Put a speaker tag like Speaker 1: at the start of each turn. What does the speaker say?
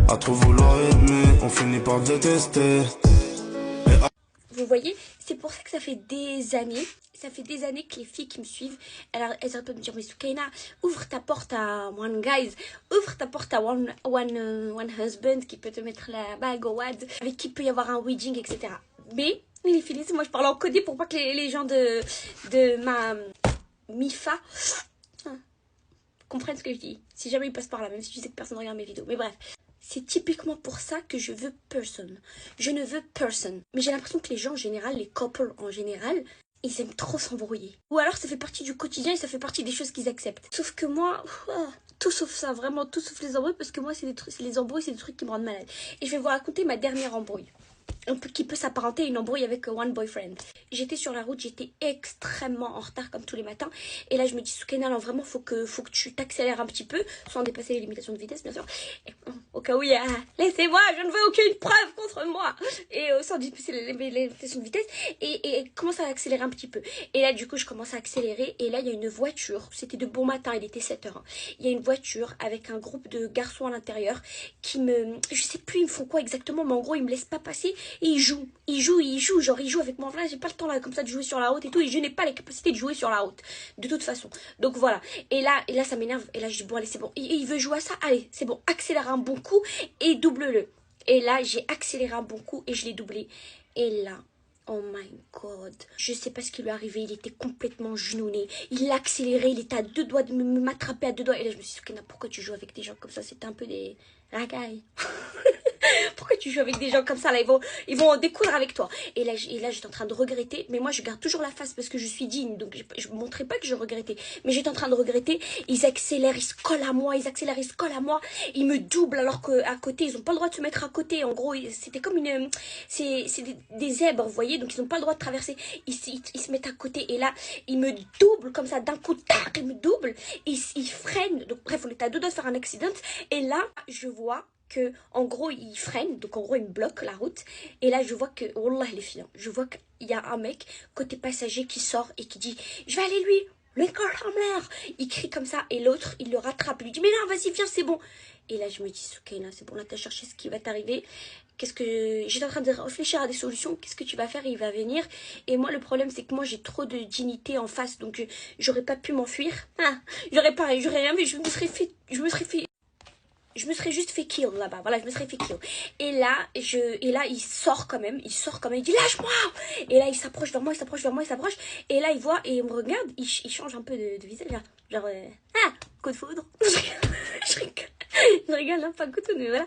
Speaker 1: À trop vouloir aimer, on finit par détester.
Speaker 2: Vous voyez, c'est pour ça que ça fait des années que les filles qui me suivent, elles arrêtent pas de me dire, mais Soukaina, ouvre ta porte à one guys, ouvre ta porte à one husband qui peut te mettre la bague au wad, avec qui peut y avoir un wedding, etc. Mais les filles, moi je parle en codé pour pas que les gens de ma MIFA comprennent ce que je dis. Si jamais ils passent par là, même si je sais que personne ne regarde mes vidéos. Mais bref. C'est typiquement pour ça que je veux personne. Je ne veux personne. Mais j'ai l'impression que les gens en général, les couples en général, ils aiment trop s'embrouiller. Ou alors ça fait partie du quotidien et ça fait partie des choses qu'ils acceptent. Sauf que moi, tout sauf ça, vraiment tout sauf les embrouilles, parce que moi les embrouilles, c'est des trucs qui me rendent malade. Et je vais vous raconter ma dernière embrouille. Qui peut s'apparenter à une embrouille avec one boyfriend. J'étais sur la route, j'étais extrêmement en retard comme tous les matins. Et là, je me dis, Soukaina, non, vraiment, faut que tu t'accélères un petit peu, sans dépasser les limitations de vitesse, bien sûr. Et, au cas où il y a, laissez-moi, je ne veux aucune preuve contre moi. Et sans dépasser les limitations de vitesse. Et commence à accélérer un petit peu. Et là, du coup, je commence à accélérer. Et là, il y a une voiture. C'était de bon matin, il était 7h. Il y a une voiture avec un groupe de garçons à l'intérieur qui je sais plus, ils me font quoi exactement, mais en gros, ils me laissent pas passer. Et ils jouent, genre ils jouent avec moi. Là, j'ai pas le temps là comme ça de jouer sur la route et tout. Et je n'ai pas les capacités de jouer sur la route, de toute façon. Donc voilà. Et là ça m'énerve. Et là, je dis bon, allez, c'est bon. Il veut jouer à ça. Allez, c'est bon. Accélère un bon coup et double-le. Et là, j'ai accéléré un bon coup et je l'ai doublé. Et là, oh my god. Je sais pas ce qui lui est arrivé. Il était complètement genouné. Il a accéléré. Il était à deux doigts de m'attraper à deux doigts. Et là, je me suis dit, Soukaina, pourquoi tu joues avec des gens comme ça? C'était un peu des racailles. Pourquoi tu joues avec des gens comme ça là, ils vont découdre avec toi. Et là j'étais en train de regretter. Mais moi je garde toujours la face parce que je suis digne. Donc je ne montrais pas que je regrettais. Mais j'étais en train de regretter. Ils accélèrent, ils se collent à moi. Ils accélèrent, ils se collent à moi. Ils me doublent alors qu'à côté ils n'ont pas le droit de se mettre à côté. En gros c'était comme une... C'est des zèbres, vous voyez. Donc ils n'ont pas le droit de traverser. Ils se mettent à côté. Et là ils me doublent comme ça d'un coup. Tac, ils me doublent. Ils freinent. Donc bref, on était à deux doigts de faire un accident. Et là je vois que en gros il freine, donc en gros il me bloque la route. Et là je vois que, wallah les filles, je vois qu'il y a un mec côté passager qui sort et qui dit je vais aller lui il crie comme ça. Et l'autre il le rattrape, il lui dit mais non vas-y viens c'est bon. Et là je me dis Soukaina c'est bon, là t'as cherché ce qui va t'arriver. Qu'est-ce que j'étais en train de réfléchir à des solutions, qu'est-ce que tu vas faire, il va venir. Et moi le problème c'est que moi j'ai trop de dignité en face, donc j'aurais pas pu m'enfuir, j'aurais rien vu, je me serais juste fait kill là-bas. Voilà, je me serais fait kill. Et là, il sort quand même. Il dit lâche-moi. Et là, il s'approche vers moi. Et là, il voit et il me regarde. Il change un peu de visage. Genre, coup de foudre. Je rigole, hein, pas coup de foudre, mais voilà.